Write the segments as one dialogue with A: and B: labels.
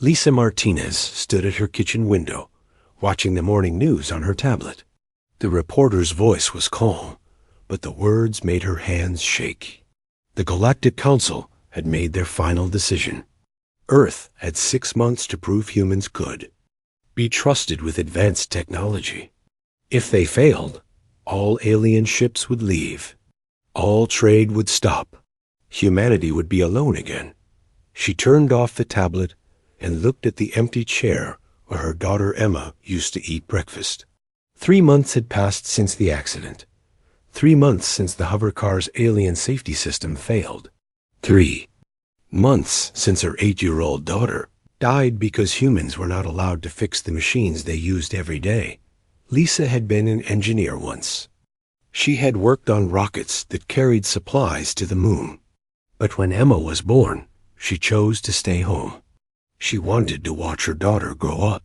A: Lisa Martinez stood at her kitchen window, watching the morning news on her tablet. The reporter's voice was calm, but the words made her hands shake. The Galactic Council had made their final decision. Earth had 6 months to prove humans could be trusted with advanced technology. If they failed, all alien ships would leave. All trade would stop. Humanity would be alone again. She turned off the tablet and looked at the empty chair where her daughter Emma used to eat breakfast. 3 months had passed since the accident. 3 months since the hovercar's alien safety system failed. 3 months since her 8-year-old daughter died because humans were not allowed to fix the machines they used every day. Lisa had been an engineer once. She had worked on rockets that carried supplies to the moon. But when Emma was born, she chose to stay home. She wanted to watch her daughter grow up.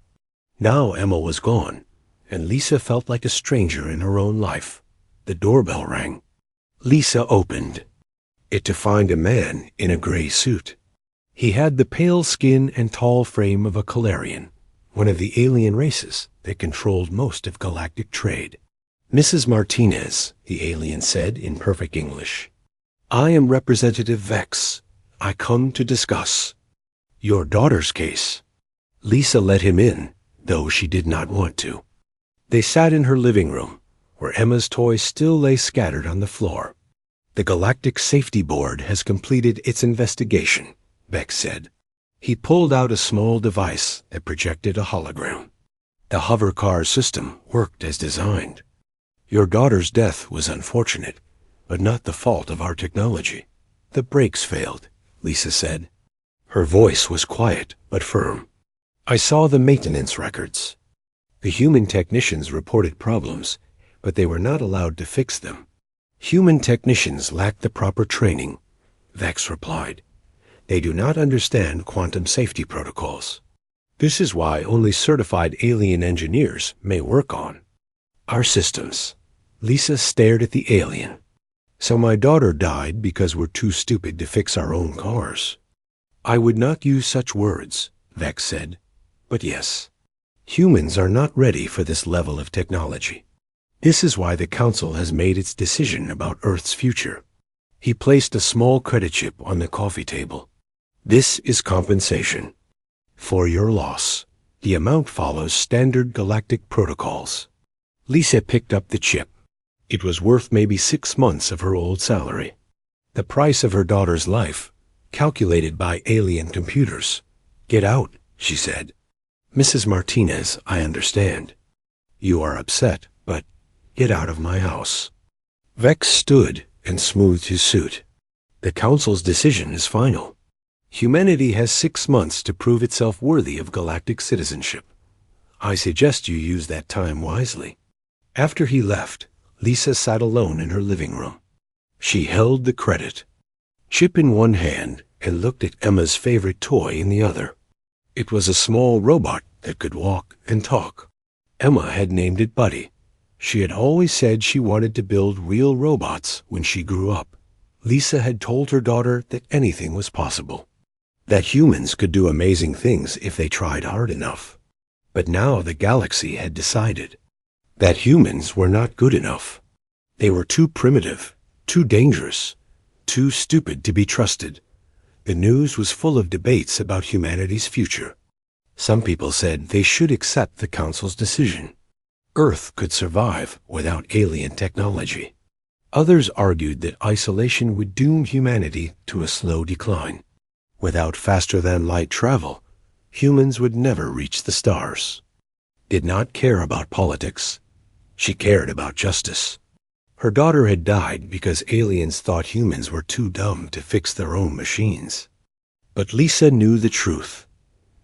A: Now Emma was gone, and Lisa felt like a stranger in her own life. The doorbell rang. Lisa opened it to find a man in a gray suit. He had the pale skin and tall frame of a Calarian, one of the alien races that controlled most of galactic trade. "Mrs. Martinez," the alien said in perfect English, "I am Representative Vex. I come to discuss your daughter's case." Lisa let him in, though she did not want to. They sat in her living room, where Emma's toys still lay scattered on the floor. "The Galactic Safety Board has completed its investigation," Vex said. He pulled out a small device that projected a hologram. "The hovercar system worked as designed. Your daughter's death was unfortunate, but not the fault of our technology. The brakes failed," Lisa said. Her voice was quiet but firm. "I saw the maintenance records. The human technicians reported problems, but they were not allowed to fix them. Human technicians lack the proper training," Vex replied. "They do not understand quantum safety protocols. This is why only certified alien engineers may work on our systems." Lisa stared at the alien. "So my daughter died because we're too stupid to fix our own cars." "I would not use such words," Vex said. "But yes, humans are not ready for this level of technology. This is why the Council has made its decision about Earth's future." He placed a small credit chip on the coffee table. "This is compensation for your loss. The amount follows standard galactic protocols." Lisa picked up the chip. It was worth maybe 6 months of her old salary. The price of her daughter's life, calculated by alien computers. "Get out," she said. "Mrs. Martinez, I understand. You are upset, but get out of my house." Vex stood and smoothed his suit. "The Council's decision is final. Humanity has 6 months to prove itself worthy of galactic citizenship. I suggest you use that time wisely." After he left, Lisa sat alone in her living room. She held the credit chip in one hand and looked at Emma's favorite toy in the other. It was a small robot that could walk and talk. Emma had named it Buddy. She had always said she wanted to build real robots when she grew up. Lisa had told her daughter that anything was possible, that humans could do amazing things if they tried hard enough. But now the galaxy had decided that humans were not good enough. They were too primitive, too dangerous, too stupid to be trusted. The news was full of debates about humanity's future. Some people said they should accept the Council's decision. Earth could survive without alien technology. Others argued that isolation would doom humanity to a slow decline. Without faster-than-light travel, humans would never reach the stars. Did not care about politics. She cared about justice. Her daughter had died because aliens thought humans were too dumb to fix their own machines. But Lisa knew the truth.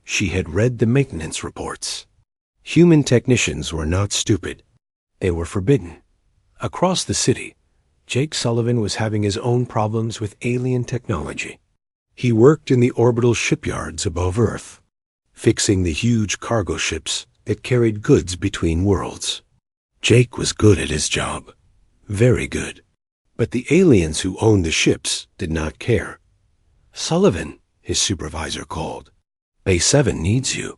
A: She had read the maintenance reports. Human technicians were not stupid. They were forbidden. Across the city, Jake Sullivan was having his own problems with alien technology. He worked in the orbital shipyards above Earth, fixing the huge cargo ships that carried goods between worlds. Jake was good at his job, very good. But the aliens who owned the ships did not care. "Sullivan," his supervisor called. Bay 7 needs you.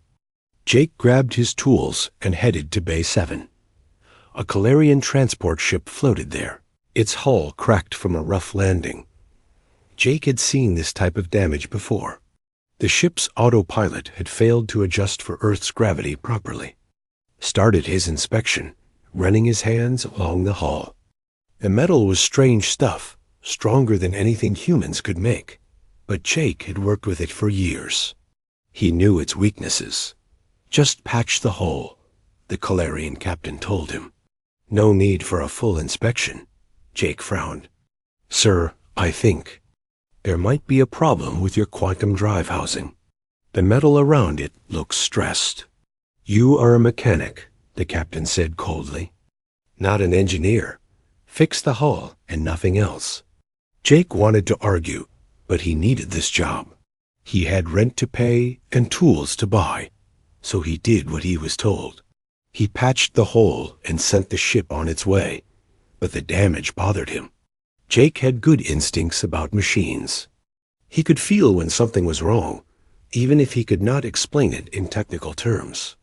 A: Jake grabbed his tools and headed to Bay 7. A Calarian transport ship floated there, its hull cracked from a rough landing. Jake had seen this type of damage before. The ship's autopilot had failed to adjust for Earth's gravity properly. Started his inspection, running his hands along the hull. The metal was strange stuff, stronger than anything humans could make, but Jake had worked with it for years. He knew its weaknesses. Just patch the hole, the Calarian captain told him. No need for a full inspection. Jake frowned. Sir, I think there might be a problem with your quantum drive housing. The metal around it looks stressed. You are a mechanic, the captain said coldly. Not an engineer. Fix the hull and nothing else. Jake wanted to argue, but he needed this job. He had rent to pay and tools to buy, so he did what he was told. He patched the hole and sent the ship on its way, but the damage bothered him. Jake had good instincts about machines. He could feel when something was wrong, even if he could not explain it in technical terms.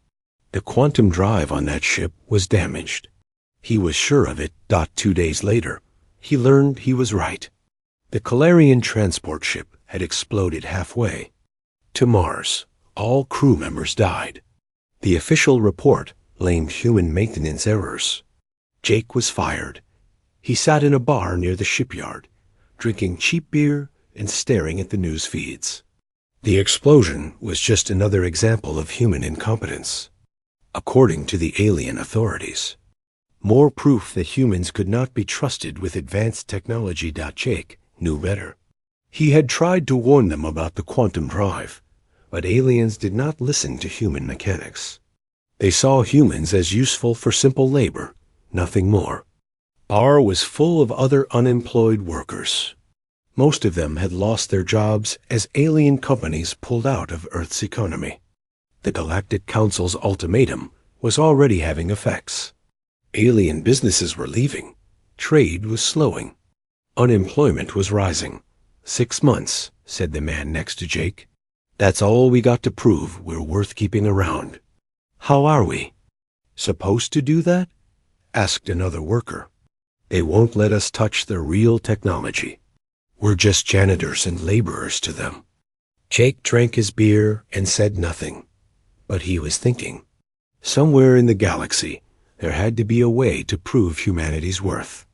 A: The quantum drive on that ship was damaged. He was sure of it. 2 days later, he learned he was right. The Calarian transport ship had exploded halfway. To Mars, all crew members died. The official report blamed human maintenance errors. Jake was fired. He sat in a bar near the shipyard, drinking cheap beer and staring at the news feeds. The explosion was just another example of human incompetence, according to the alien authorities. More proof that humans could not be trusted with advanced technology. Jake knew better. He had tried to warn them about the quantum drive, but aliens did not listen to human mechanics. They saw humans as useful for simple labor, nothing more. Bar was full of other unemployed workers. Most of them had lost their jobs as alien companies pulled out of Earth's economy. The Galactic Council's ultimatum was already having effects. Alien businesses were leaving. Trade was slowing. Unemployment was rising. 6 months, said the man next to Jake. That's all we got to prove we're worth keeping around. How are we? Supposed to do that? Asked another worker. They won't let us touch the real technology. We're just janitors and laborers to them. Jake drank his beer and said nothing. But he was thinking. Somewhere in the galaxy, there had to be a way to prove humanity's worth.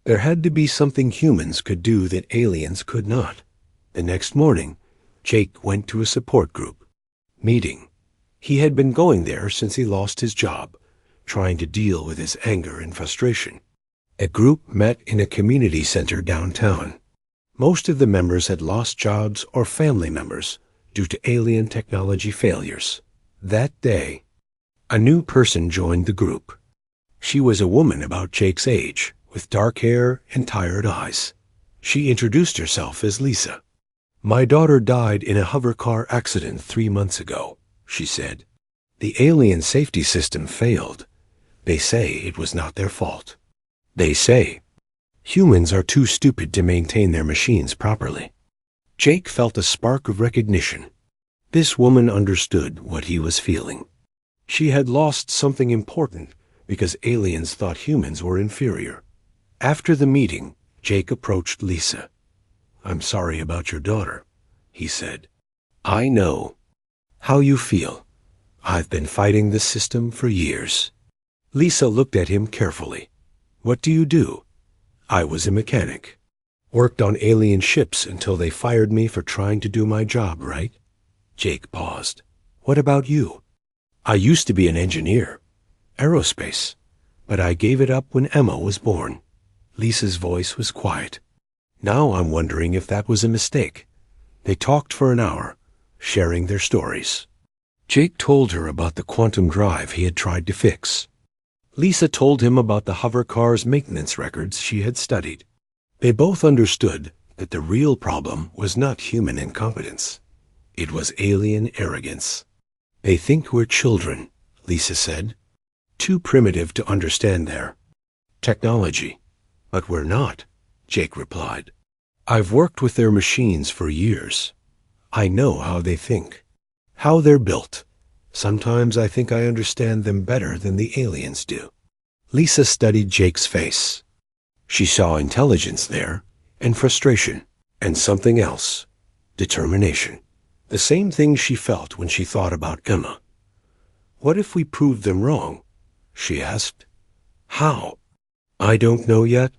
A: There had to be something humans could do that aliens could not. The next morning, Jake went to a support group meeting. He had been going there since he lost his job, trying to deal with his anger and frustration. A group met in a community center downtown. Most of the members had lost jobs or family members due to alien technology failures. That day, a new person joined the group. She was a woman about Jake's age, with dark hair and tired eyes. She introduced herself as Lisa. My daughter died in a hovercar accident 3 months ago, she said. The alien safety system failed. They say it was not their fault. They say humans are too stupid to maintain their machines properly. Jake felt a spark of recognition. This woman understood what he was feeling. She had lost something important because aliens thought humans were inferior. After the meeting, Jake approached Lisa. I'm sorry about your daughter, he said. I know how you feel. I've been fighting this system for years. Lisa looked at him carefully. What do you do? I was a mechanic. Worked on alien ships until they fired me for trying to do my job right. Jake paused. What about you? I used to be an engineer. Aerospace. But I gave it up when Emma was born. Lisa's voice was quiet. Now I'm wondering if that was a mistake. They talked for an hour, sharing their stories. Jake told her about the quantum drive he had tried to fix. Lisa told him about the hovercar's maintenance records she had studied. They both understood that the real problem was not human incompetence. It was alien arrogance. They think we're children, Lisa said. Too primitive to understand their technology. But we're not, Jake replied. I've worked with their machines for years. I know how they think. how they're built. Sometimes I think I understand them better than the aliens do. Lisa studied Jake's face. She saw intelligence there, and frustration, and something else, determination. The same thing she felt when she thought about Emma. What if we proved them wrong? She asked. How? I don't know yet,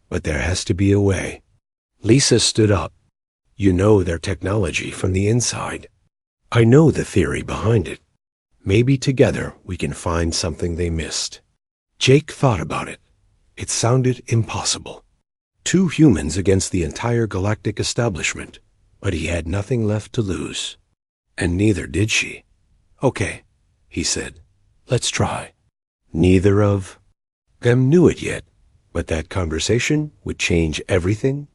A: but there has to be a way. Lisa stood up. You know their technology from the inside. I know the theory behind it. Maybe together we can find something they missed. Jake thought about it. It sounded impossible. 2 humans against the entire galactic establishment, but he had nothing left to lose. And neither did she. Okay, he said. Let's try. Neither of them knew it yet, but that conversation would change everything.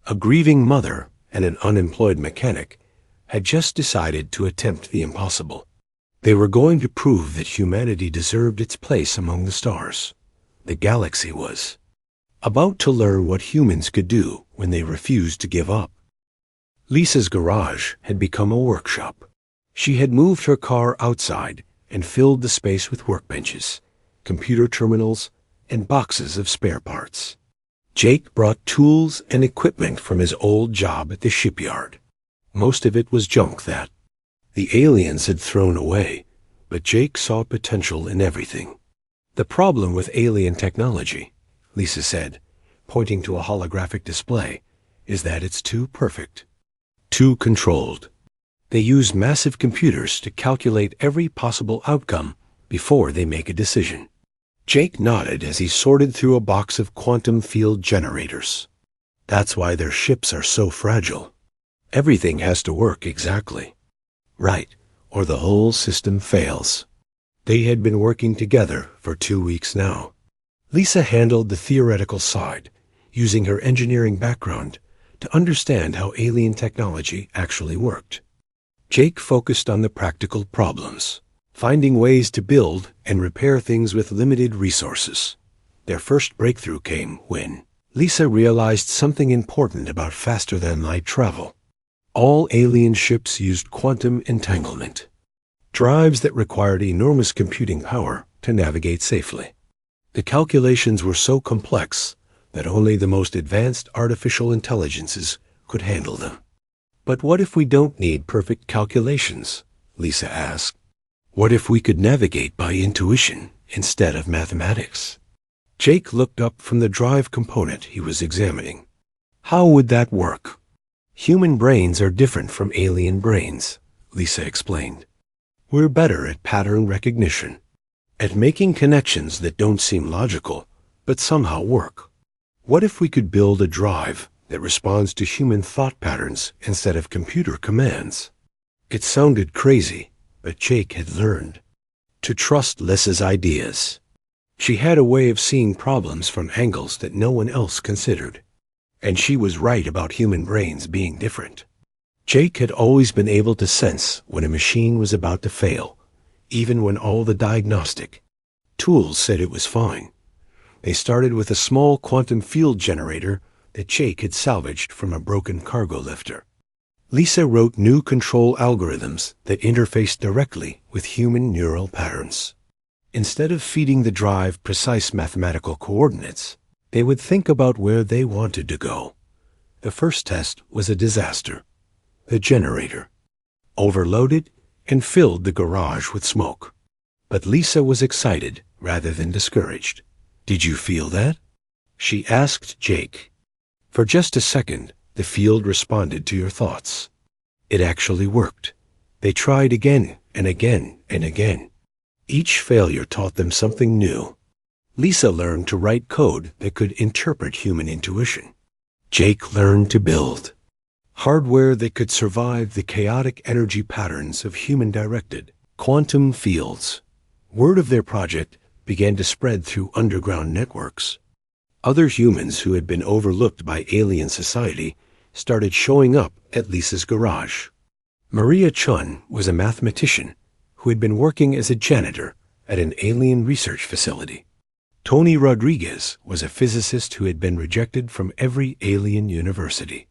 A: A grieving mother and an unemployed mechanic had just decided to attempt the impossible. They were going to prove that humanity deserved its place among the stars. The galaxy was about to learn what humans could do when they refused to give up. Lisa's garage had become a workshop. She had moved her car outside and filled the space with workbenches, computer terminals, and boxes of spare parts. Jake brought tools and equipment from his old job at the shipyard. Most of it was junk that the aliens had thrown away, but Jake saw potential in everything. The problem with alien technology, Lisa said, pointing to a holographic display, is that it's too perfect, too controlled. They use massive computers to calculate every possible outcome before they make a decision. Jake nodded as he sorted through a box of quantum field generators. That's why their ships are so fragile. Everything has to work exactly right, or the whole system fails. They had been working together for 2 weeks now. Lisa handled the theoretical side, using her engineering background to understand how alien technology actually worked. Jake focused on the practical problems, finding ways to build and repair things with limited resources. Their first breakthrough came when Lisa realized something important about faster-than-light travel. All alien ships used quantum entanglement, drives that required enormous computing power to navigate safely. The calculations were so complex that only the most advanced artificial intelligences could handle them. But what if we don't need perfect calculations? Lisa asked. What if we could navigate by intuition instead of mathematics? Jake looked up from the drive component he was examining. How would that work? Human brains are different from alien brains, Lisa explained. We're better at pattern recognition, at making connections that don't seem logical, but somehow work. What if we could build a drive that responds to human thought patterns instead of computer commands? It sounded crazy, but Jake had learned to trust Lisa's ideas. She had a way of seeing problems from angles that no one else considered. And she was right about human brains being different. Jake had always been able to sense when a machine was about to fail, even when all the diagnostic tools said it was fine. They started with a small quantum field generator that Jake had salvaged from a broken cargo lifter. Lisa wrote new control algorithms that interfaced directly with human neural patterns. Instead of feeding the drive precise mathematical coordinates, they would think about where they wanted to go. The first test was a disaster. The generator overloaded and filled the garage with smoke. But Lisa was excited rather than discouraged. Did you feel that? She asked Jake. For just a second, the field responded to your thoughts. It actually worked. They tried again and again and again. Each failure taught them something new. Lisa learned to write code that could interpret human intuition. Jake learned to build hardware that could survive the chaotic energy patterns of human-directed quantum fields. Word of their project began to spread through underground networks. Other humans who had been overlooked by alien society started showing up at Lisa's garage. Maria Chun was a mathematician who had been working as a janitor at an alien research facility. Tony Rodriguez was a physicist who had been rejected from every alien university.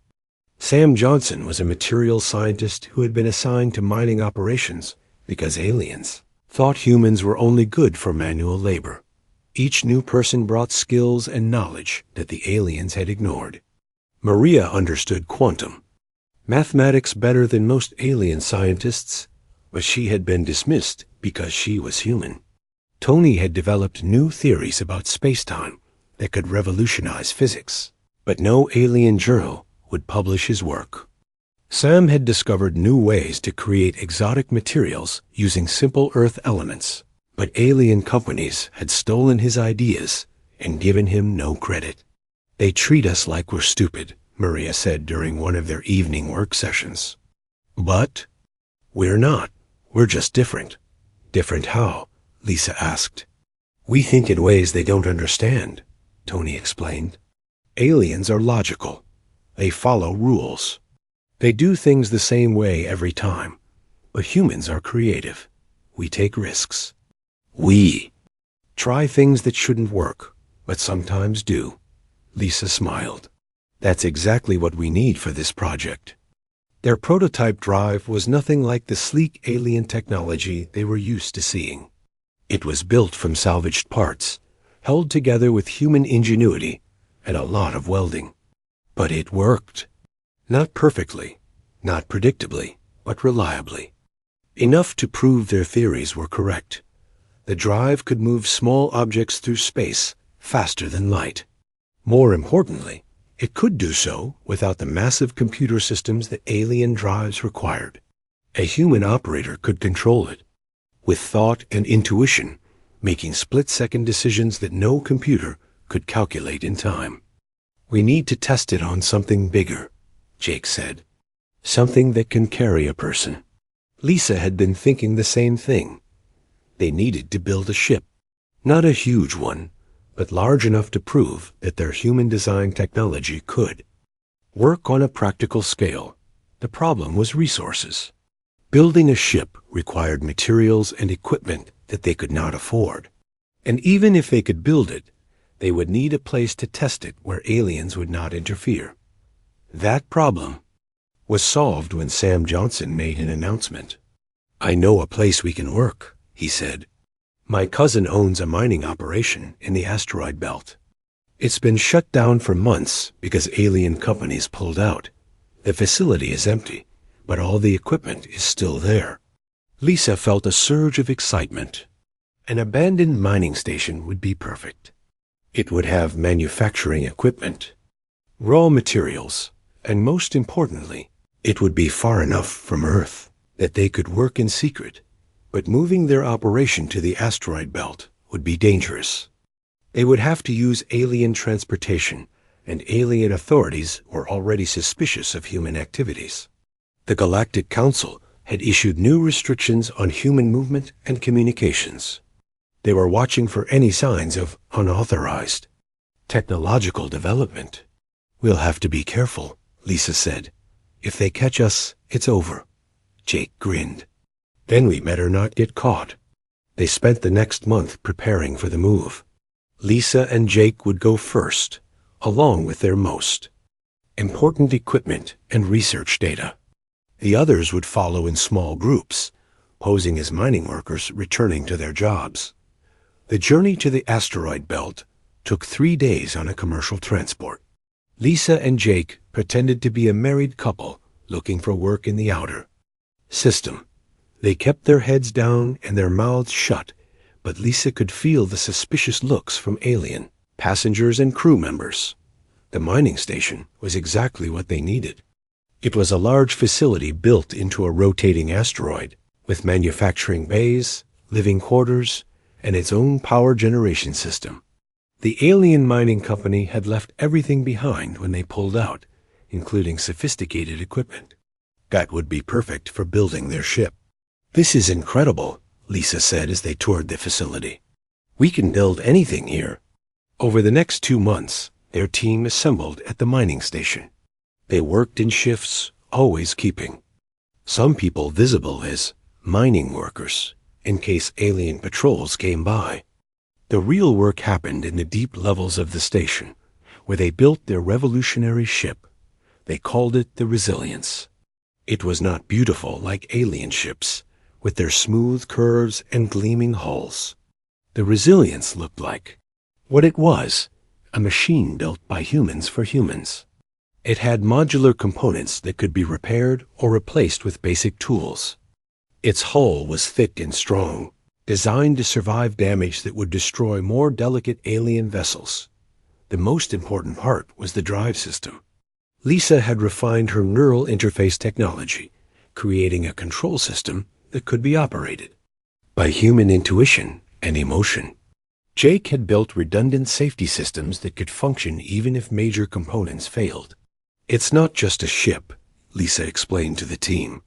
A: Sam Johnson was a materials scientist who had been assigned to mining operations because aliens thought humans were only good for manual labor. Each new person brought skills and knowledge that the aliens had ignored. Maria understood quantum, mathematics better than most alien scientists, but she had been dismissed because she was human. Tony had developed new theories about space-time that could revolutionize physics, but no alien journal would publish his work. Sam had discovered new ways to create exotic materials using simple Earth elements, but alien companies had stolen his ideas and given him no credit. They treat us like we're stupid, Maria said during one of their evening work sessions. But we're not. We're just different. Different how? Lisa asked. We think in ways they don't understand, Tony explained. Aliens are logical. They follow rules. They do things the same way every time. But humans are creative. We take risks. We try things that shouldn't work, but sometimes do. Lisa smiled. That's exactly what we need for this project. Their prototype drive was nothing like the sleek alien technology they were used to seeing. It was built from salvaged parts, held together with human ingenuity and a lot of welding. But it worked. Not perfectly, not predictably, but reliably. Enough to prove their theories were correct. The drive could move small objects through space faster than light. More importantly, it could do so without the massive computer systems that alien drives required. A human operator could control it, with thought and intuition, making split-second decisions that no computer could calculate in time. We need to test it on something bigger, Jake said. Something that can carry a person. Lisa had been thinking the same thing. They needed to build a ship. Not a huge one, but large enough to prove that their human-designed technology could work on a practical scale. The problem was resources. Building a ship required materials and equipment that they could not afford. And even if they could build it, they would need a place to test it where aliens would not interfere. That problem was solved when Sam Johnson made an announcement. I know a place we can work, he said. My cousin owns a mining operation in the asteroid belt. It's been shut down for months because alien companies pulled out. The facility is empty, but all the equipment is still there. Lisa felt a surge of excitement. An abandoned mining station would be perfect. It would have manufacturing equipment, raw materials, and most importantly, it would be far enough from Earth that they could work in secret, but moving their operation to the asteroid belt would be dangerous. They would have to use alien transportation, and alien authorities were already suspicious of human activities. The Galactic Council had issued new restrictions on human movement and communications. They were watching for any signs of unauthorized technological development. We'll have to be careful, Lisa said. If they catch us, it's over. Jake grinned. Then we better not get caught. They spent the next month preparing for the move. Lisa and Jake would go first, along with their most important equipment and research data. The others would follow in small groups, posing as mining workers returning to their jobs. The journey to the asteroid belt took 3 days on a commercial transport. Lisa and Jake pretended to be a married couple looking for work in the outer system. They kept their heads down and their mouths shut, but Lisa could feel the suspicious looks from alien passengers and crew members. The mining station was exactly what they needed. It was a large facility built into a rotating asteroid, with manufacturing bays, living quarters, and its own power generation system. The alien mining company had left everything behind when they pulled out, including sophisticated equipment. That would be perfect for building their ship. This is incredible, Lisa said as they toured the facility. We can build anything here. Over the next 2 months, their team assembled at the mining station. They worked in shifts, always keeping some people visible as mining workers in case alien patrols came by. The real work happened in the deep levels of the station, where they built their revolutionary ship, They called it the Resilience. It was not beautiful like alien ships, with their smooth curves and gleaming hulls. The Resilience looked like what it was, a machine built by humans for humans. It had modular components that could be repaired or replaced with basic tools. Its hull was thick and strong, designed to survive damage that would destroy more delicate alien vessels. The most important part was the drive system. Lisa had refined her neural interface technology, creating a control system that could be operated by human intuition and emotion. Jake had built redundant safety systems that could function even if major components failed. It's not just a ship, Lisa explained to the team.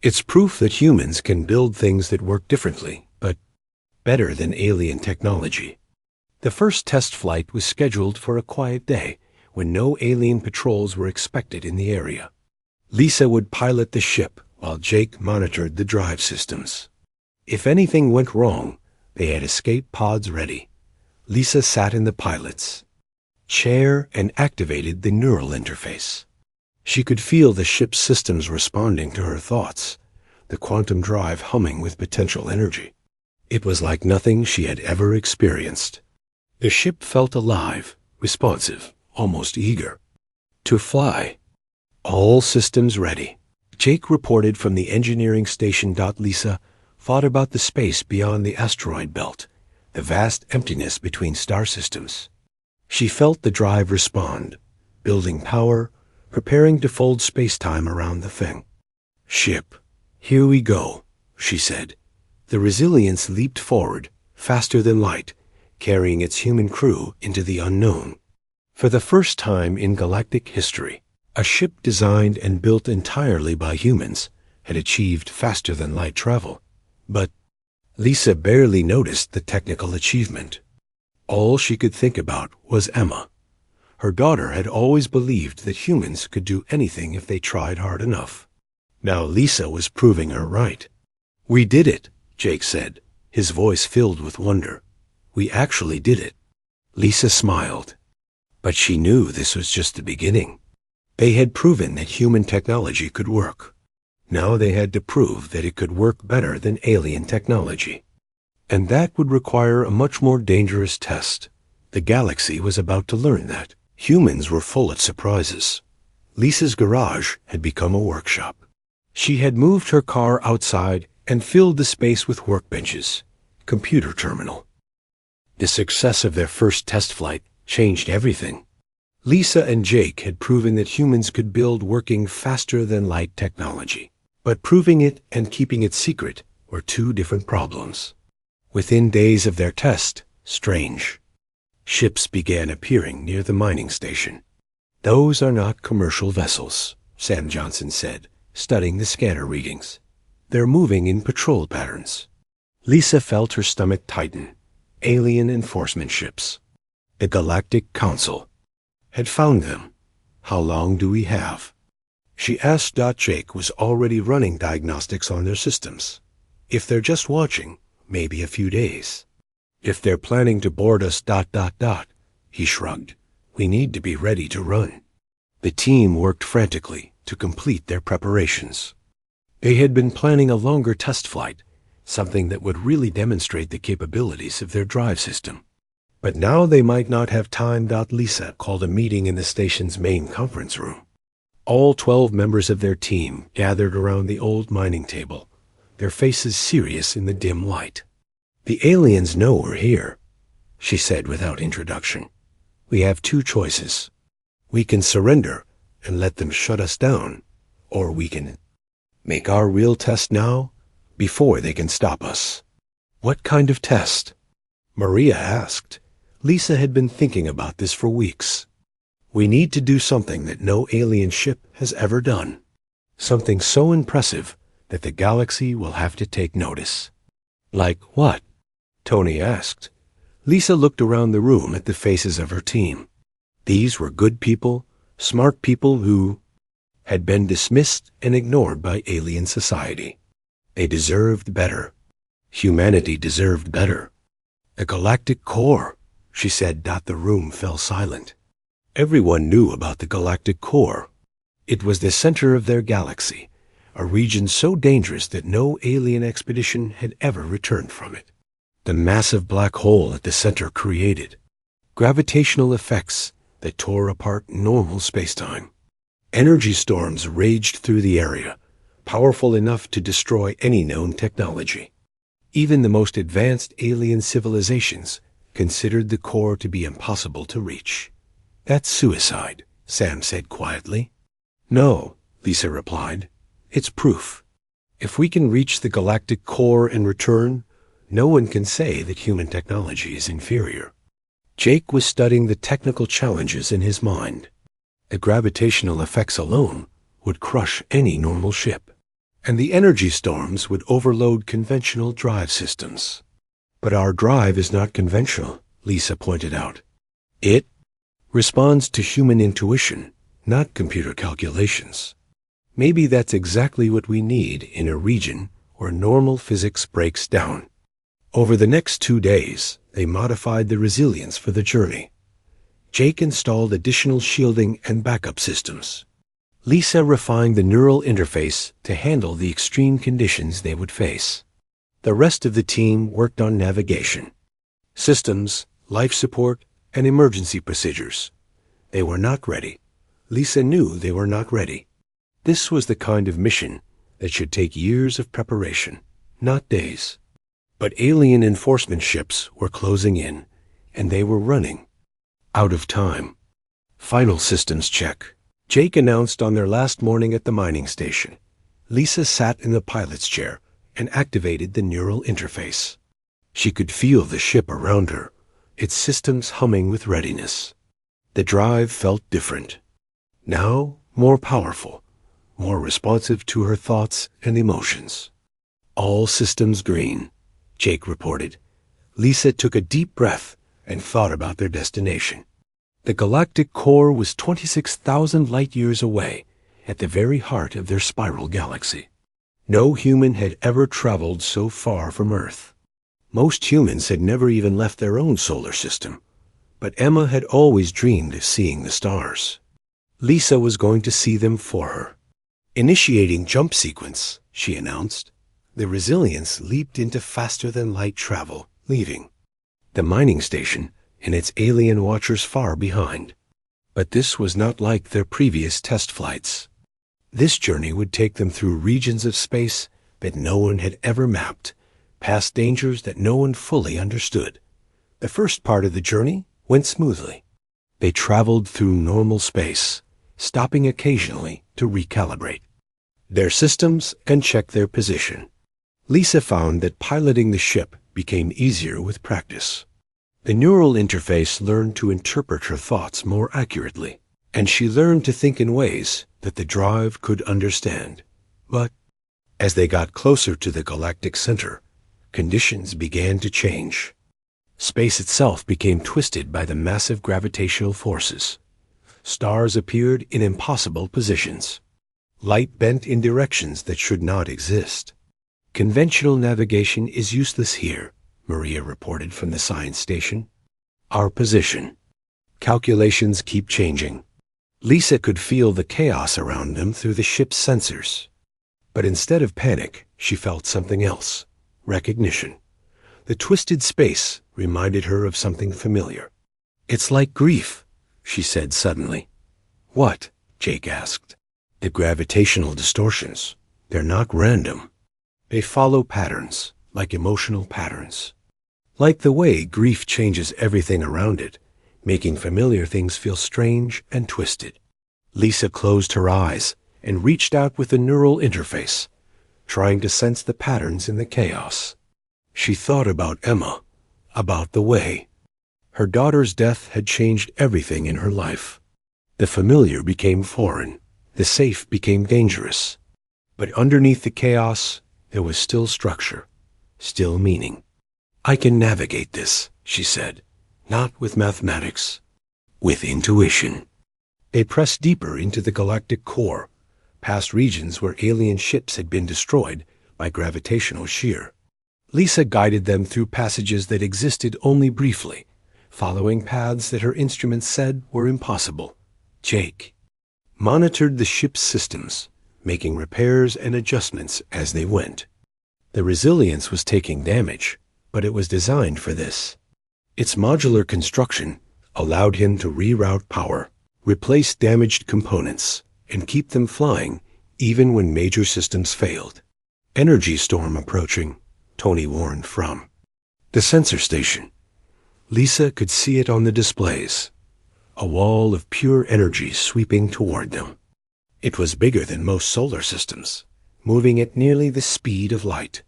A: It's proof that humans can build things that work differently, but better than alien technology. The first test flight was scheduled for a quiet day when no alien patrols were expected in the area. Lisa would pilot the ship while Jake monitored the drive systems. If anything went wrong, they had escape pods ready. Lisa sat in the pilot's chair and activated the neural interface. She could feel the ship's systems responding to her thoughts, the quantum drive humming with potential energy. It was like nothing she had ever experienced. The ship felt alive, responsive, almost eager to fly. All systems ready. Jake reported from the engineering station. Lisa thought about the space beyond the asteroid belt, the vast emptiness between star systems. She felt the drive respond, building power, preparing to fold space-time around the thing. Ship, here we go, she said. The Resilience leaped forward, faster than light, carrying its human crew into the unknown. For the first time in galactic history, a ship designed and built entirely by humans had achieved faster-than-light travel. But Lisa barely noticed the technical achievement. All she could think about was Emma. Her daughter had always believed that humans could do anything if they tried hard enough. Now Lisa was proving her right. "We did it," Jake said, his voice filled with wonder. "We actually did it." Lisa smiled. But she knew this was just the beginning. They had proven that human technology could work. Now they had to prove that it could work better than alien technology. And that would require a much more dangerous test. The galaxy was about to learn that. Humans were full of surprises. Lisa's garage had become a workshop. She had moved her car outside and filled the space with workbenches, computer terminal. The success of their first test flight changed everything. Lisa and Jake had proven that humans could build working faster-than-light technology. But proving it and keeping it secret were two different problems. Within days of their test, strange ships began appearing near the mining station. "Those are not commercial vessels," Sam Johnson said, studying the scanner readings. "They're moving in patrol patterns." Lisa felt her stomach tighten. Alien enforcement ships. The Galactic Council had found them. "How long do we have?" She asked. Jake was already running diagnostics on their systems. "If they're just watching, maybe a few days. If they're planning to board us. He shrugged. "We need to be ready to run." The team worked frantically to complete their preparations. They had been planning a longer test flight, something that would really demonstrate the capabilities of their drive system. But now they might not have time. Lisa called a meeting in the station's main conference room. All 12 members of their team gathered around the old mining table, their faces serious in the dim light. "The aliens know we're here," she said without introduction. "We have two choices. We can surrender and let them shut us down, or we can make our real test now before they can stop us." "What kind of test?" Maria asked. Lisa had been thinking about this for weeks. "We need to do something that no alien ship has ever done. Something so impressive that the galaxy will have to take notice." "Like what?" Tony asked. Lisa looked around the room at the faces of her team. These were good people, smart people who had been dismissed and ignored by alien society. They deserved better. Humanity deserved better. "A galactic core," she said. The room fell silent. Everyone knew about the galactic core. It was the center of their galaxy, a region so dangerous that no alien expedition had ever returned from it. The massive black hole at the center created gravitational effects that tore apart normal spacetime. Energy storms raged through the area, powerful enough to destroy any known technology. Even the most advanced alien civilizations considered the core to be impossible to reach. "That's suicide," Sam said quietly. "No," Lisa replied. "It's proof. If we can reach the galactic core and return, no one can say that human technology is inferior." Jake was studying the technical challenges in his mind. The gravitational effects alone would crush any normal ship, and the energy storms would overload conventional drive systems. "But our drive is not conventional," Lisa pointed out. "It responds to human intuition, not computer calculations. Maybe that's exactly what we need in a region where normal physics breaks down." Over the next 2 days, they modified the resilience for the journey. Jake installed additional shielding and backup systems. Lisa refined the neural interface to handle the extreme conditions they would face. The rest of the team worked on navigation, systems, life support, and emergency procedures. They were not ready. Lisa knew they were not ready. This was the kind of mission that should take years of preparation, not days. But alien enforcement ships were closing in, and they were running out of time. "Final systems check," Jake announced on their last morning at the mining station. Lisa sat in the pilot's chair and activated the neural interface. She could feel the ship around her, its systems humming with readiness. The drive felt different. Now more powerful, more responsive to her thoughts and emotions. "All systems green," Jake reported. Lisa took a deep breath and thought about their destination. The galactic core was 26,000 light-years away, at the very heart of their spiral galaxy. No human had ever traveled so far from Earth. Most humans had never even left their own solar system, but Emma had always dreamed of seeing the stars. Lisa was going to see them for her. "Initiating jump sequence," she announced. The resilience leaped into faster-than-light travel, leaving the mining station and its alien watchers far behind. But this was not like their previous test flights. This journey would take them through regions of space that no one had ever mapped, past dangers that no one fully understood. The first part of the journey went smoothly. They traveled through normal space, stopping occasionally to recalibrate their systems and check their position. Lisa found that piloting the ship became easier with practice. The neural interface learned to interpret her thoughts more accurately, and she learned to think in ways that the drive could understand. But as they got closer to the galactic center, conditions began to change. Space itself became twisted by the massive gravitational forces. Stars appeared in impossible positions. Light bent in directions that should not exist. "Conventional navigation is useless here," Maria reported from the science station. "Our position. Calculations keep changing." Lisa could feel the chaos around them through the ship's sensors. But instead of panic, she felt something else: recognition. The twisted space reminded her of something familiar. "It's like grief," she said suddenly. "What?" Jake asked. "The gravitational distortions. They're not random. They follow patterns, like emotional patterns. Like the way grief changes everything around it, making familiar things feel strange and twisted." Lisa closed her eyes and reached out with the neural interface, trying to sense the patterns in the chaos. She thought about Emma, about the way. Her daughter's death had changed everything in her life. The familiar became foreign. The safe became dangerous. But underneath the chaos, there was still structure, still meaning. "I can navigate this," she said, "not with mathematics, with intuition." They pressed deeper into the galactic core, past regions where alien ships had been destroyed by gravitational shear. Lisa guided them through passages that existed only briefly, following paths that her instruments said were impossible. Jake monitored the ship's systems, making repairs and adjustments as they went. The resilience was taking damage, but it was designed for this. Its modular construction allowed him to reroute power, replace damaged components, and keep them flying even when major systems failed. Energy storm approaching, Tony warned from the sensor station. Lisa could see it on the displays, a wall of pure energy sweeping toward them. It was bigger than most solar systems, moving at nearly the speed of light.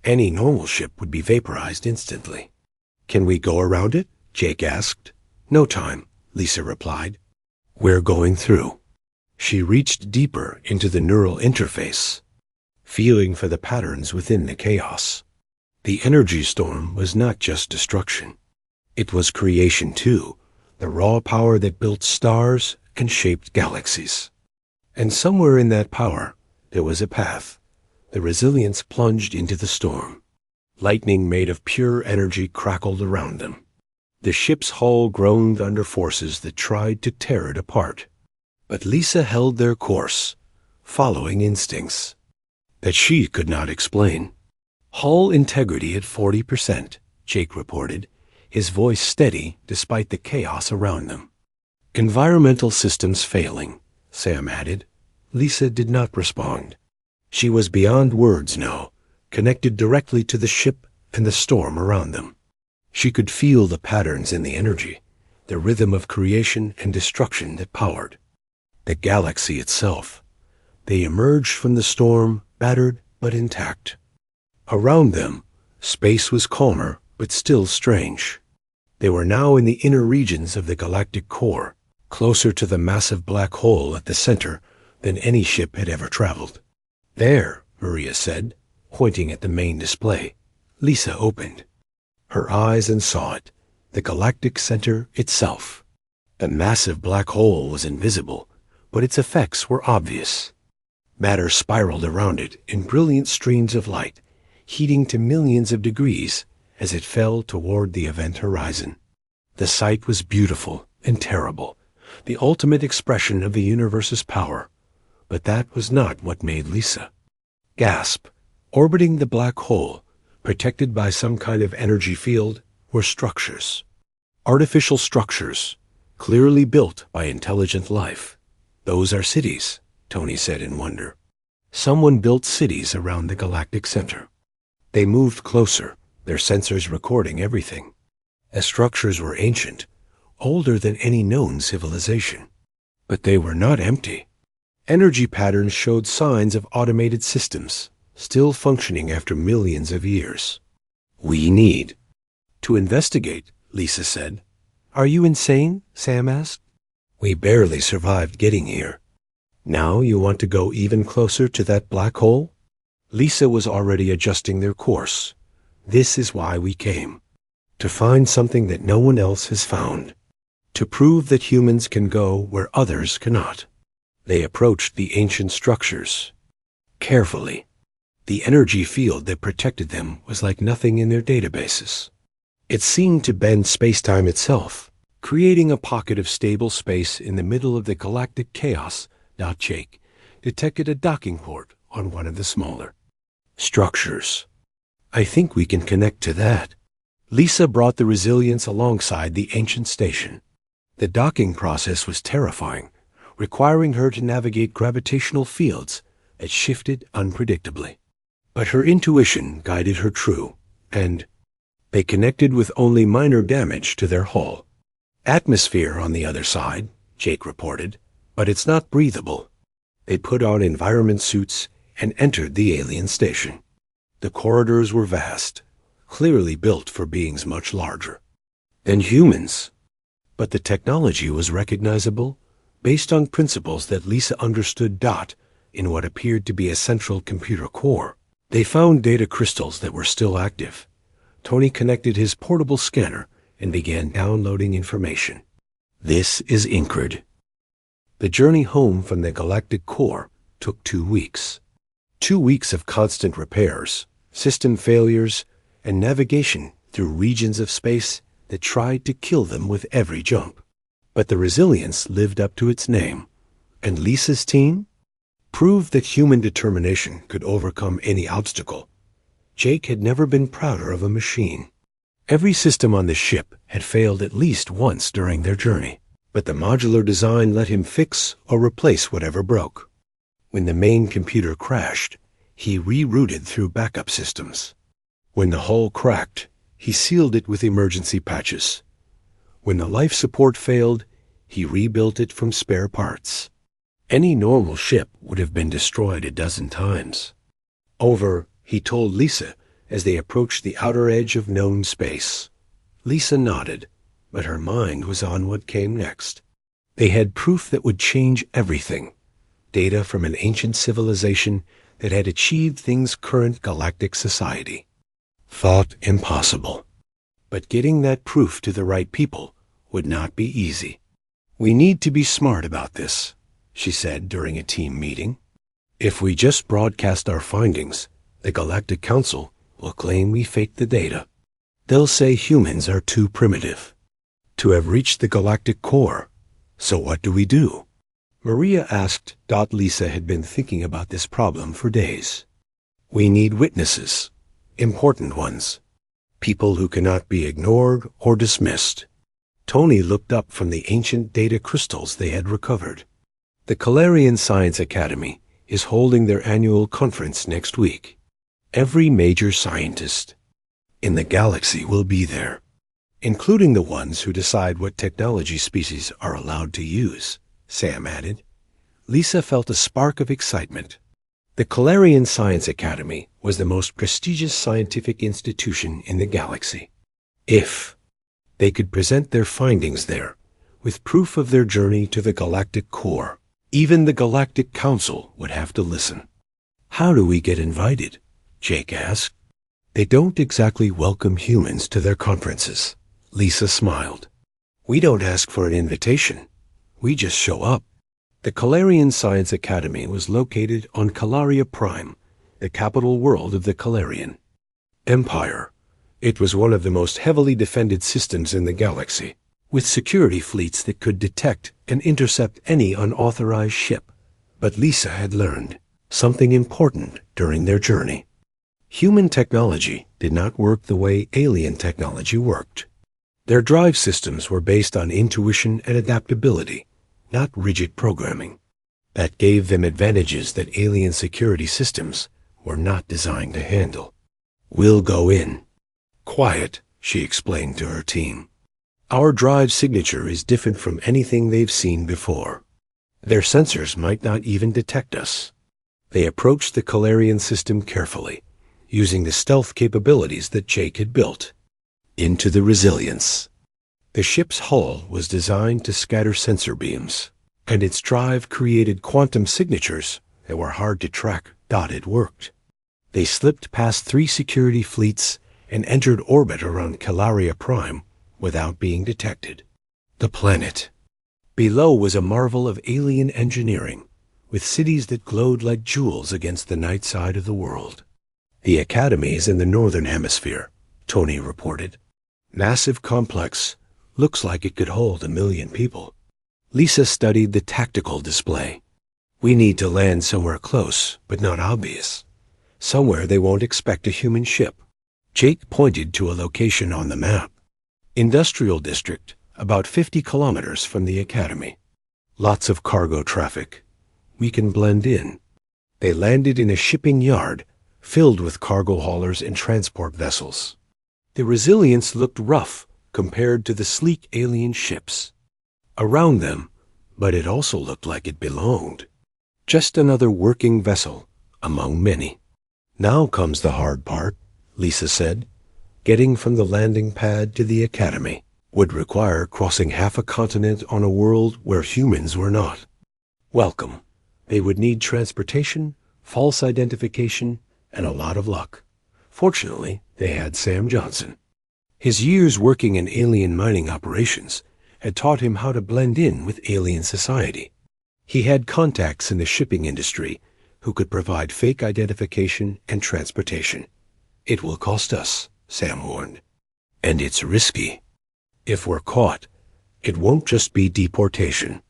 A: Any normal ship would be vaporized instantly. "Can we go around it?" Jake asked. "No time," Lisa replied. "We're going through." She reached deeper into the neural interface, feeling for the patterns within the chaos. The energy storm was not just destruction. It was creation too, the raw power that built stars and shaped galaxies. And somewhere in that power, there was a path. The resilience plunged into the storm. Lightning made of pure energy crackled around them. The ship's hull groaned under forces that tried to tear it apart. But Lisa held their course, following instincts that she could not explain. "Hull integrity at 40%, Jake reported, his voice steady despite the chaos around them. "Environmental systems failing," Sam added. Lisa did not respond. She was beyond words now, connected directly to the ship and the storm around them. She could feel the patterns in the energy, the rhythm of creation and destruction that powered the galaxy itself. They emerged from the storm, battered but intact. Around them, space was calmer but still strange. They were now in the inner regions of the galactic core, closer to the massive black hole at the center than any ship had ever traveled. "There," Maria said, pointing at the main display. Lisa opened her eyes and saw it, the galactic center itself. The massive black hole was invisible, but its effects were obvious. Matter spiraled around it in brilliant streams of light, heating to millions of degrees as it fell toward the event horizon. The sight was beautiful and terrible, the ultimate expression of the universe's power. But that was not what made Lisa gasp. Orbiting the black hole, protected by some kind of energy field, were structures. Artificial structures, clearly built by intelligent life. "Those are cities," Tony said in wonder. Someone built cities around the galactic center. They moved closer, their sensors recording everything. The structures were ancient, older than any known civilization. But they were not empty. Energy patterns showed signs of automated systems, still functioning after millions of years. "We need to investigate," Lisa said. "Are you insane?" Sam asked. "We barely survived getting here. Now you want to go even closer to that black hole?" Lisa was already adjusting their course. "This is why we came. To find something that no one else has found. To prove that humans can go where others cannot." They approached the ancient structures carefully. The energy field that protected them was like nothing in their databases. It seemed to bend space-time itself, creating a pocket of stable space in the middle of the galactic chaos. Jake detected a docking port on one of the smaller structures. "I think we can connect to that." Lisa brought the resilience alongside the ancient station. The docking process was terrifying, requiring her to navigate gravitational fields that shifted unpredictably. But her intuition guided her true, and they connected with only minor damage to their hull. "Atmosphere on the other side," Jake reported, "but it's not breathable." They put on environment suits and entered the alien station. The corridors were vast, clearly built for beings much larger than humans. But the technology was recognizable, based on principles that Lisa understood. In what appeared to be a central computer core, they found data crystals that were still active. Tony connected his portable scanner and began downloading information. "This is Incred." The journey home from the galactic core took 2 weeks. 2 weeks of constant repairs, system failures, and navigation through regions of space that tried to kill them with every jump. But the resilience lived up to its name, And Lisa's team proved that human determination could overcome any obstacle. Jake had never been prouder of a machine. Every system on the ship had failed at least once during their journey, but the modular design let him fix or replace whatever broke. When the main computer crashed, he rerouted through backup systems. When the hull cracked, he sealed it with emergency patches. When the life support failed, he rebuilt it from spare parts. Any normal ship would have been destroyed a dozen times. Over, he told Lisa as they approached the outer edge of known space. Lisa nodded, but her mind was on what came next. They had proof that would change everything. Data from an ancient civilization that had achieved things current galactic society thought impossible. But getting that proof to the right people would not be easy. "We need to be smart about this," she said during a team meeting. "If we just broadcast our findings, the Galactic Council will claim we faked the data. They'll say humans are too primitive to have reached the galactic core. So what do we do?" Maria asked. Lisa had been thinking about this problem for days. "We need witnesses, important ones, people who cannot be ignored or dismissed." Tony looked up from the ancient data crystals they had recovered. "The Calarian Science Academy is holding their annual conference next week. Every major scientist in the galaxy will be there, including the ones who decide what technology species are allowed to use," Sam added. Lisa felt a spark of excitement. The Calarian Science Academy was the most prestigious scientific institution in the galaxy. If they could present their findings there, with proof of their journey to the galactic core, even the Galactic Council would have to listen. "How do we get invited?" Jake asked. "They don't exactly welcome humans to their conferences," Lisa smiled. "We don't ask for an invitation. We just show up." The Calarian Science Academy was located on Calaria Prime, the capital world of the Calarian Empire. It was one of the most heavily defended systems in the galaxy, with security fleets that could detect and intercept any unauthorized ship. But Lisa had learned something important during their journey. Human technology did not work the way alien technology worked. Their drive systems were based on intuition and adaptability, not rigid programming. That gave them advantages that alien security systems were not designed to handle. "We'll go in. Quiet," she explained to her team. "Our drive signature is different from anything they've seen before. Their sensors might not even detect us." They approached the Calarian system carefully, using the stealth capabilities that Jake had built into the resilience. The ship's hull was designed to scatter sensor beams, and its drive created quantum signatures that were hard to track. It worked. They slipped past 3 security fleets and entered orbit around Calaria Prime without being detected. The planet below was a marvel of alien engineering, with cities that glowed like jewels against the night side of the world. "The Academy is in the northern hemisphere," Tony reported. "Massive complex. Looks like it could hold 1 million people." Lisa studied the tactical display. "We need to land somewhere close, but not obvious. Somewhere they won't expect a human ship." Jake pointed to a location on the map. Industrial district, about 50 kilometers from the Academy. Lots of cargo traffic. We can blend in. They landed in a shipping yard filled with cargo haulers and transport vessels. The Resilience looked rough compared to the sleek alien ships around them, but it also looked like it belonged. Just another working vessel among many. "Now comes the hard part," Lisa said. "Getting from the landing pad to the Academy would require crossing half a continent on a world where humans were not welcome. They would need transportation, false identification, and a lot of luck. Fortunately, they had Sam Johnson. His years working in alien mining operations had taught him how to blend in with alien society. He had contacts in the shipping industry who could provide fake identification and transportation. "It will cost us," Sam warned. "And it's risky. If we're caught, it won't just be deportation.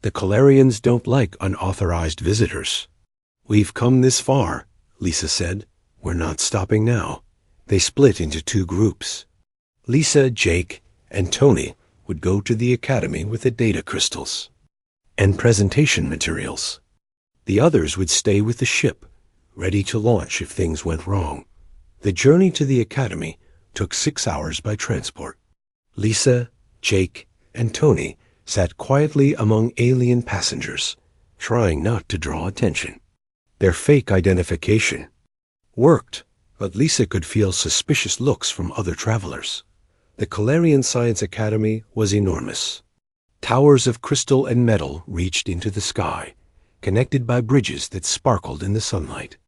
A: The Calarians don't like unauthorized visitors. We've come this far, Lisa said. We're not stopping now. They split into two groups. Lisa, Jake, and Tony would go to the academy with the data crystals and presentation materials. The others would stay with the ship, ready to launch if things went wrong. The journey to the academy took 6 hours by transport. Lisa, Jake, and Tony sat quietly among alien passengers, trying not to draw attention. Their fake identification worked, but Lisa could feel suspicious looks from other travelers. The Calarian Science Academy was enormous. Towers of crystal and metal reached into the sky, connected by bridges that sparkled in the sunlight.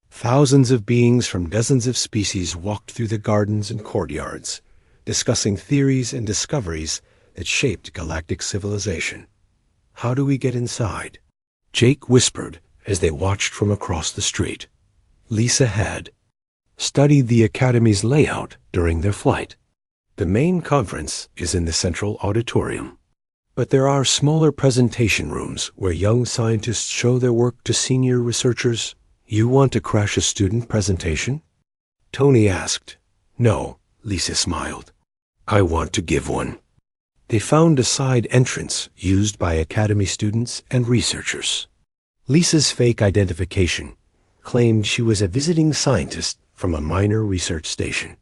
A: Thousands of beings from dozens of species walked through the gardens and courtyards, discussing theories and discoveries that shaped galactic civilization. How do we get inside? Jake whispered as they watched from across the street. Lisa had studied the Academy's layout during their flight. The main conference is in the central auditorium, but there are smaller presentation rooms where young scientists show their work to senior researchers. You want to crash a student presentation? Tony asked. No, Lisa smiled. I want to give one. They found a side entrance used by Academy students and researchers. Lisa's fake identification claimed she was a visiting scientist from a minor research station.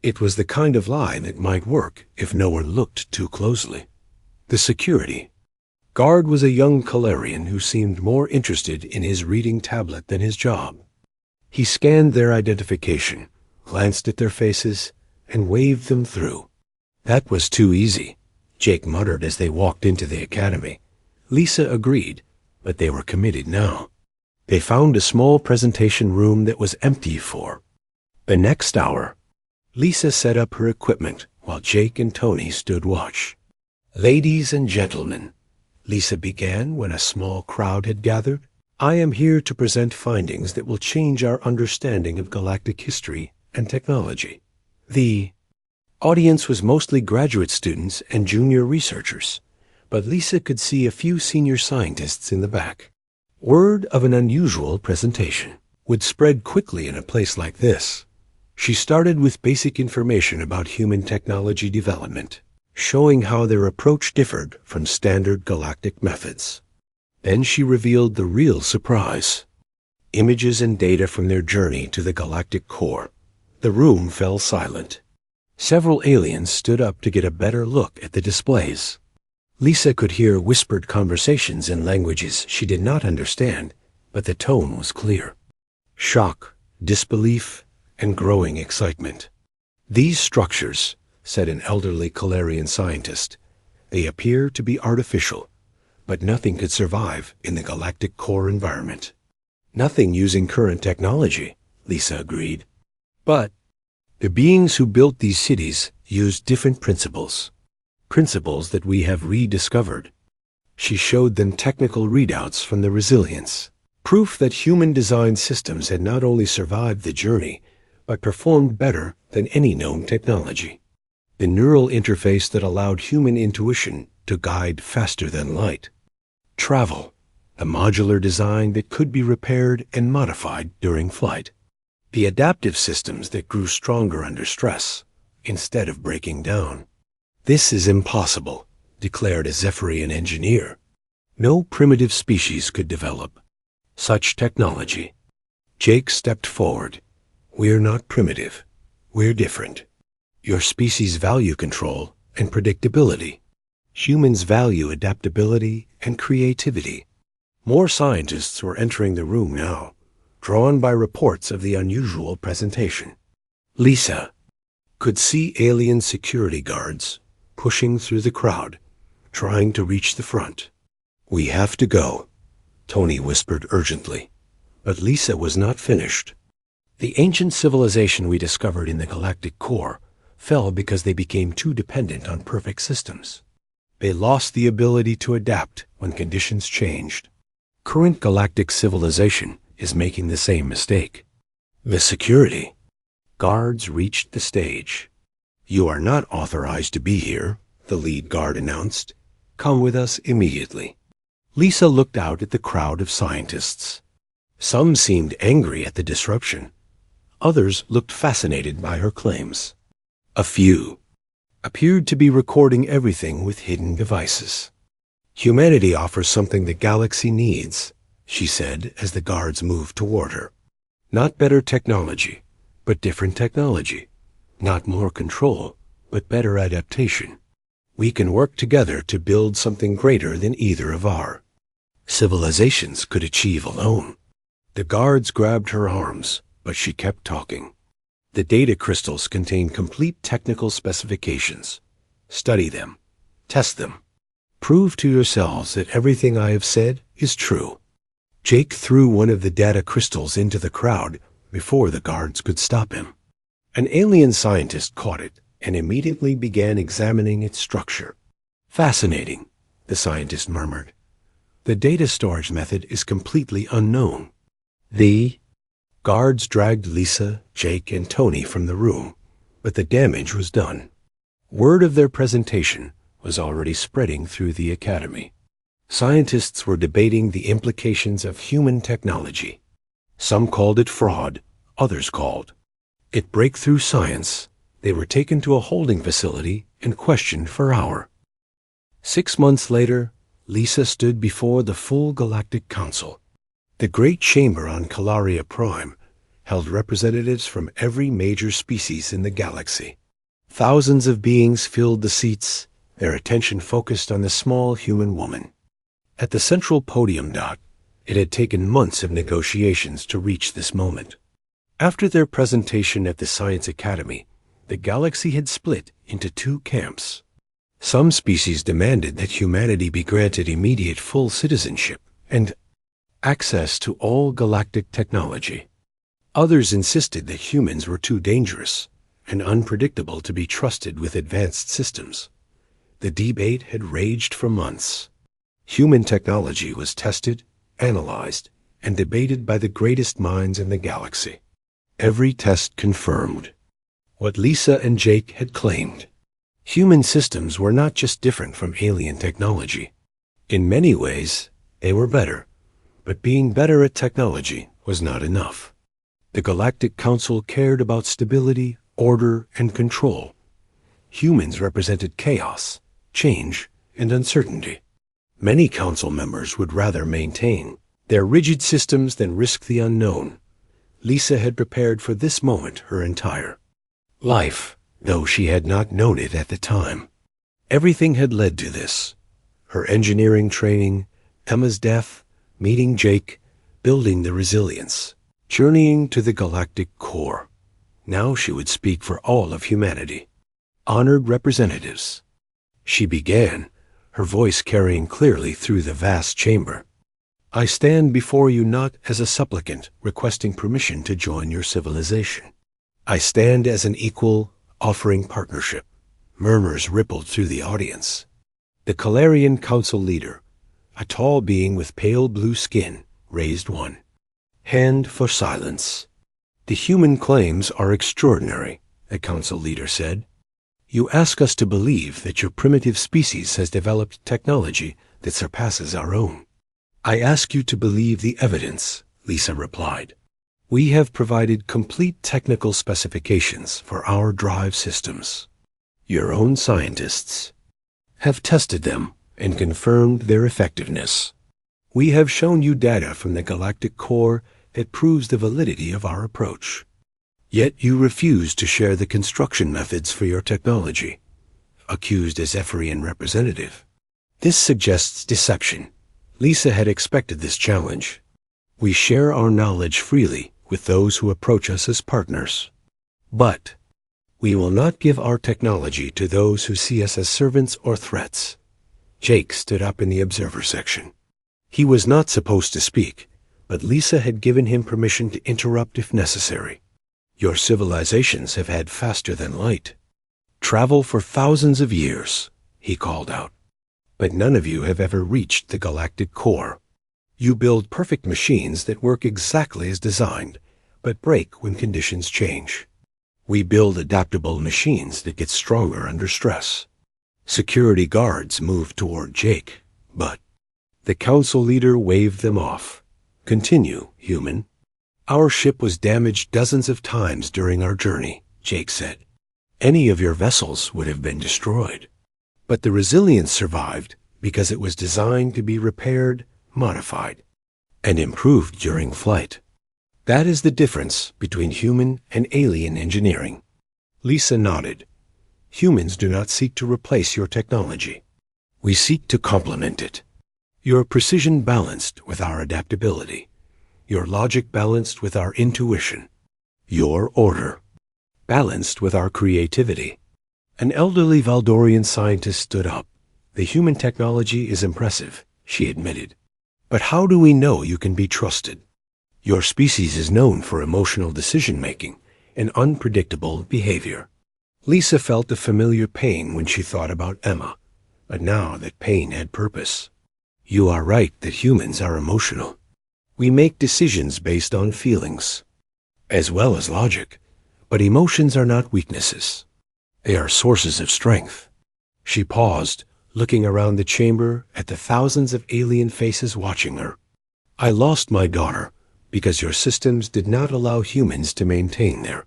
A: It was the kind of lie that might work if no one looked too closely. The security guard was a young Calarian who seemed more interested in his reading tablet than his job. He scanned their identification, glanced at their faces, and waved them through. That was too easy, Jake muttered as they walked into the academy. Lisa agreed, but they were committed now. They found a small presentation room that was empty for the next hour. Lisa set up her equipment while Jake and Tony stood watch. Ladies and gentlemen, Lisa began when a small crowd had gathered. I am here to present findings that will change our understanding of galactic history and technology. The audience was mostly graduate students and junior researchers, but Lisa could see a few senior scientists in the back. Word of an unusual presentation would spread quickly in a place like this. She started with basic information about human technology development, showing how their approach differed from standard galactic methods. Then she revealed the real surprise: images and data from their journey to the galactic core. The room fell silent. Several aliens stood up to get a better look at the displays. Lisa could hear whispered conversations in languages she did not understand, but the tone was clear. Shock, disbelief, and growing excitement. These structures, said an elderly Calarian scientist, they appear to be artificial, but nothing could survive in the galactic core environment. Nothing using current technology, Lisa agreed. But the beings who built these cities used different principles that we have rediscovered. She showed them technical readouts from the resilience, proof that human-designed systems had not only survived the journey, but performed better than any known technology. The neural interface that allowed human intuition to guide faster than light. Travel, a modular design that could be repaired and modified during flight. The adaptive systems that grew stronger under stress, instead of breaking down. This is impossible, declared a Zephyrian engineer. No primitive species could develop such technology. Jake stepped forward. We're not primitive. We're different. Your species value control and predictability. Humans value adaptability and creativity. More scientists were entering the room now, drawn by reports of the unusual presentation. Lisa could see alien security guards pushing through the crowd, trying to reach the front. We have to go, Tony whispered urgently. But Lisa was not finished. The ancient civilization we discovered in the galactic core fell because they became too dependent on perfect systems. They lost the ability to adapt when conditions changed. Current galactic civilization is making the same mistake. The security guards reached the stage. You are not authorized to be here, the lead guard announced. Come with us immediately. Lisa looked out at the crowd of scientists. Some seemed angry at the disruption. Others looked fascinated by her claims. A few appeared to be recording everything with hidden devices. Humanity offers something the galaxy needs, she said as the guards moved toward her. Not better technology, but different technology. Not more control, but better adaptation. We can work together to build something greater than either of our civilizations could achieve alone. The guards grabbed her arms, but she kept talking. The data crystals contain complete technical specifications. Study them. Test them. Prove to yourselves that everything I have said is true. Jake threw one of the data crystals into the crowd before the guards could stop him. An alien scientist caught it and immediately began examining its structure. Fascinating, the scientist murmured. The data storage method is completely unknown. The guards dragged Lisa, Jake, and Tony from the room, but the damage was done. Word of their presentation was already spreading through the academy. Scientists were debating the implications of human technology. Some called it fraud, others called it breakthrough science. They were taken to a holding facility and questioned for hours. 6 months later, Lisa stood before the full Galactic Council. The Great Chamber on Calaria Prime held representatives from every major species in the galaxy. Thousands of beings filled the seats, their attention focused on the small human woman. At the central podium dot, it had taken months of negotiations to reach this moment. After their presentation at the Science Academy, the galaxy had split into 2 camps. Some species demanded that humanity be granted immediate full citizenship and access to all galactic technology. Others insisted that humans were too dangerous and unpredictable to be trusted with advanced systems. The debate had raged for months. Human technology was tested, analyzed, and debated by the greatest minds in the galaxy. Every test confirmed what Lisa and Jake had claimed. Human systems were not just different from alien technology. In many ways, they were better, but being better at technology was not enough. The Galactic Council cared about stability, order, and control. Humans represented chaos, change, and uncertainty. Many council members would rather maintain their rigid systems than risk the unknown. Lisa had prepared for this moment her entire life, though she had not known it at the time. Everything had led to this. Her engineering training, Emma's death, meeting Jake, building the resilience, journeying to the galactic core. Now she would speak for all of humanity. Honored representatives. She began, her voice carrying clearly through the vast chamber. I stand before you not as a supplicant requesting permission to join your civilization. I stand as an equal, offering partnership. Murmurs rippled through the audience. The Calarian Council leader, a tall being with pale blue skin, raised one hand for silence. The human claims are extraordinary, the council leader said. You ask us to believe that your primitive species has developed technology that surpasses our own. I ask you to believe the evidence, Lisa replied. We have provided complete technical specifications for our drive systems. Your own scientists have tested them and confirmed their effectiveness. We have shown you data from the galactic core that proves the validity of our approach. Yet you refuse to share the construction methods for your technology, accused a Zephyrian representative. This suggests deception. Lisa had expected this challenge. We share our knowledge freely with those who approach us as partners. But we will not give our technology to those who see us as servants or threats. Jake stood up in the observer section. He was not supposed to speak, but Lisa had given him permission to interrupt if necessary. Your civilizations have had faster than light. Travel for thousands of years, he called out. But none of you have ever reached the galactic core. You build perfect machines that work exactly as designed, but break when conditions change. We build adaptable machines that get stronger under stress. Security guards moved toward Jake, but The council leader waved them off. Continue, human. Our ship was damaged dozens of times during our journey, Jake said. Any of your vessels would have been destroyed. But the resilience survived because it was designed to be repaired, modified, and improved during flight. That is the difference between human and alien engineering. Lisa nodded. Humans do not seek to replace your technology. We seek to complement it. Your precision balanced with our adaptability. Your logic balanced with our intuition. Your order balanced with our creativity. An elderly Valdorian scientist stood up. The human technology is impressive, she admitted. But how do we know you can be trusted? Your species is known for emotional decision-making and unpredictable behavior. Lisa felt a familiar pain when she thought about Emma, but now that pain had purpose. You are right that humans are emotional. We make decisions based on feelings, as well as logic, but emotions are not weaknesses. They are sources of strength. She paused, looking around the chamber at the thousands of alien faces watching her. I lost my daughter because your systems did not allow humans to maintain their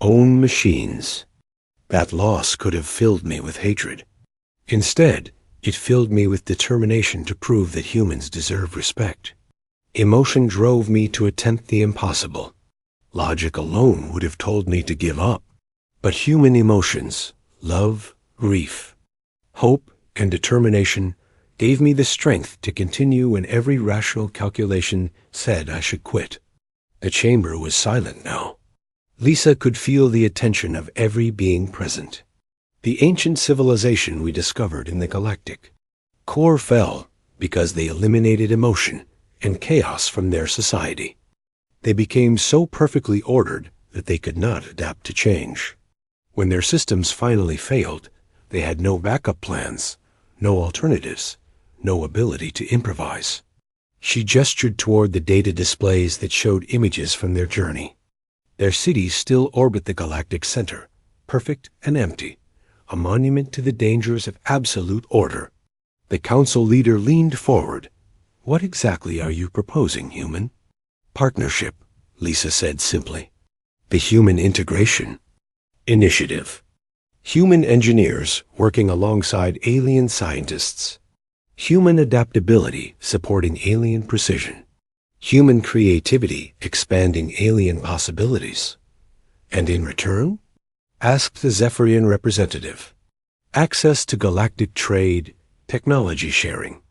A: own machines. That loss could have filled me with hatred. Instead, it filled me with determination to prove that humans deserve respect. Emotion drove me to attempt the impossible. Logic alone would have told me to give up. But human emotions, love, grief, hope, and determination gave me the strength to continue when every rational calculation said I should quit. The chamber was silent now. Lisa could feel the attention of every being present. The ancient civilization we discovered in the Galactic core fell because they eliminated emotion and chaos from their society. They became so perfectly ordered that they could not adapt to change. When their systems finally failed, they had no backup plans, no alternatives, no ability to improvise. She gestured toward the data displays that showed images from their journey. Their cities still orbit the galactic center, perfect and empty, a monument to the dangers of absolute order. The council leader leaned forward. What exactly are you proposing, human? Partnership, Lisa said simply. The Human Integration Initiative. Human engineers working alongside alien scientists. Human adaptability supporting alien precision. Human creativity expanding alien possibilities. And in return? Asked the Zephyrian representative. Access to galactic trade, technology sharing,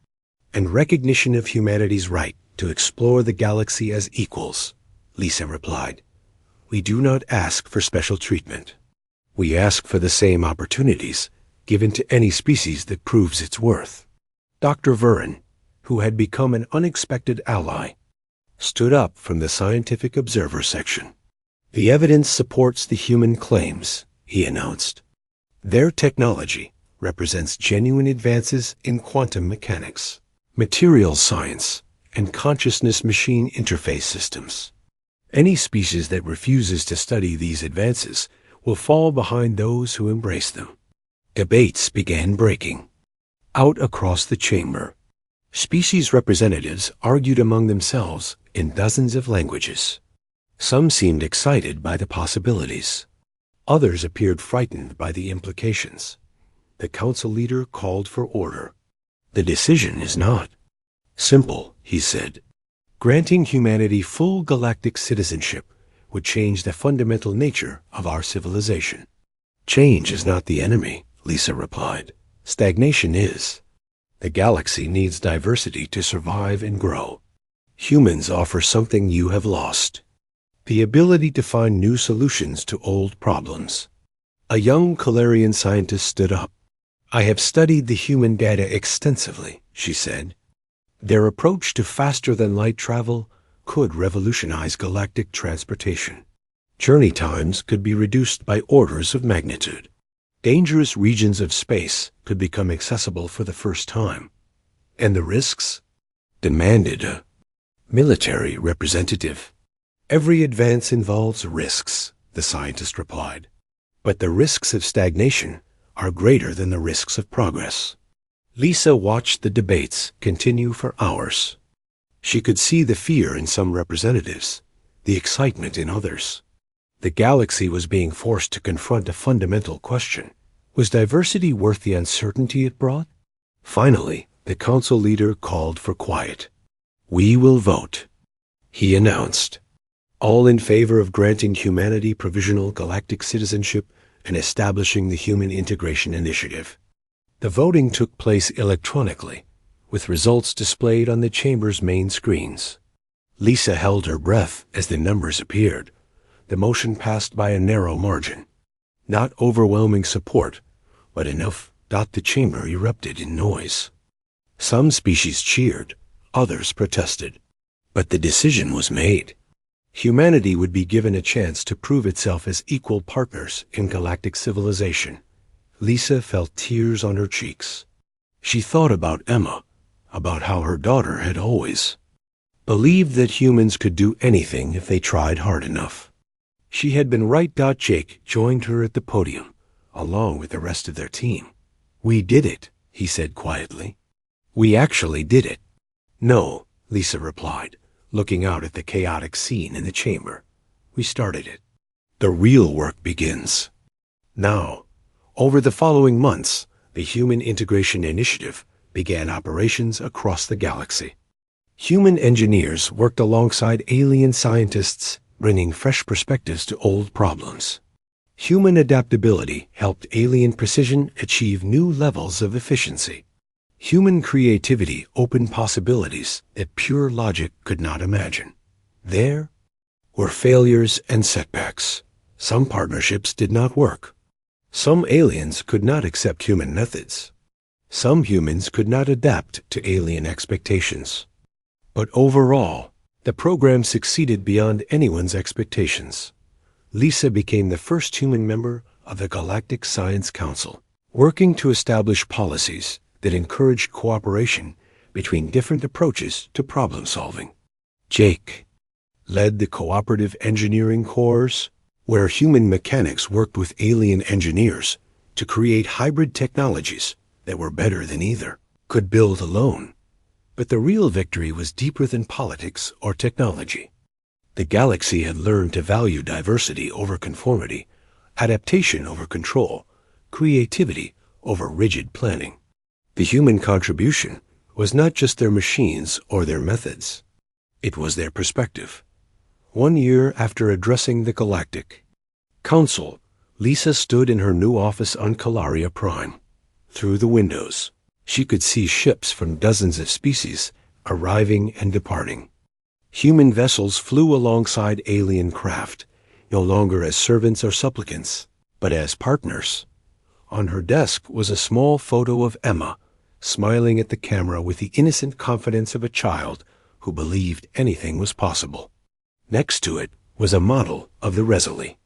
A: and recognition of humanity's right to explore the galaxy as equals, Lisa replied. We do not ask for special treatment. We ask for the same opportunities given to any species that proves its worth. Dr. Vurin, who had become an unexpected ally, stood up from the scientific observer section. The evidence supports the human claims, he announced. Their technology represents genuine advances in quantum mechanics, materials science, and consciousness-machine interface systems. Any species that refuses to study these advances will fall behind those who embrace them. Debates began breaking. Out across the chamber, species representatives argued among themselves in dozens of languages. Some seemed excited by the possibilities. Others appeared frightened by the implications. The council leader called for order. The decision is not simple, he said. Granting humanity full galactic citizenship would change the fundamental nature of our civilization. Change is not the enemy, Lisa replied. Stagnation is. The galaxy needs diversity to survive and grow. Humans offer something you have lost. The ability to find new solutions to old problems. A young Calarian scientist stood up. I have studied the human data extensively, she said. Their approach to faster-than-light travel could revolutionize galactic transportation. Journey times could be reduced by orders of magnitude. Dangerous regions of space could become accessible for the first time. And the risks? Demanded a military representative. Every advance involves risks, the scientist replied. But the risks of stagnation are greater than the risks of progress. Lisa watched the debates continue for hours. She could see the fear in some representatives, the excitement in others. The galaxy was being forced to confront a fundamental question. Was diversity worth the uncertainty it brought? Finally, the council leader called for quiet. "We will vote," he announced. "All in favor of granting humanity provisional galactic citizenship and establishing the Human Integration Initiative." The voting took place electronically, with results displayed on the chamber's main screens. Lisa held her breath as the numbers appeared. The motion passed by a narrow margin. Not overwhelming support, but enough that the chamber erupted in noise. Some species cheered, others protested. But the decision was made. Humanity would be given a chance to prove itself as equal partners in galactic civilization. Lisa felt tears on her cheeks. She thought about Emma, about how her daughter had always believed that humans could do anything if they tried hard enough. She had been right. Jake joined her at the podium, along with the rest of their team. "We did it," he said quietly. "We actually did it." "No," Lisa replied, looking out at the chaotic scene in the chamber. "We started it. The real work begins now." Over the following months, the Human Integration Initiative began operations across the galaxy. Human engineers worked alongside alien scientists, bringing fresh perspectives to old problems. Human adaptability helped alien precision achieve new levels of efficiency. Human creativity opened possibilities that pure logic could not imagine. There were failures and setbacks. Some partnerships did not work. Some aliens could not accept human methods. Some humans could not adapt to alien expectations. But overall, the program succeeded beyond anyone's expectations. Lisa became the first human member of the Galactic Science Council, working to establish policies that encouraged cooperation between different approaches to problem solving. Jake led the Cooperative Engineering Corps, where human mechanics worked with alien engineers to create hybrid technologies that were better than either could build alone. But the real victory was deeper than politics or technology. The galaxy had learned to value diversity over conformity, adaptation over control, creativity over rigid planning. The human contribution was not just their machines or their methods. It was their perspective. 1 year after addressing the Galactic Council, Lisa stood in her new office on Calaria Prime. Through the windows, she could see ships from dozens of species arriving and departing. Human vessels flew alongside alien craft, no longer as servants or supplicants, but as partners. On her desk was a small photo of Emma, smiling at the camera with the innocent confidence of a child who believed anything was possible. Next to it was a model of the Resolute.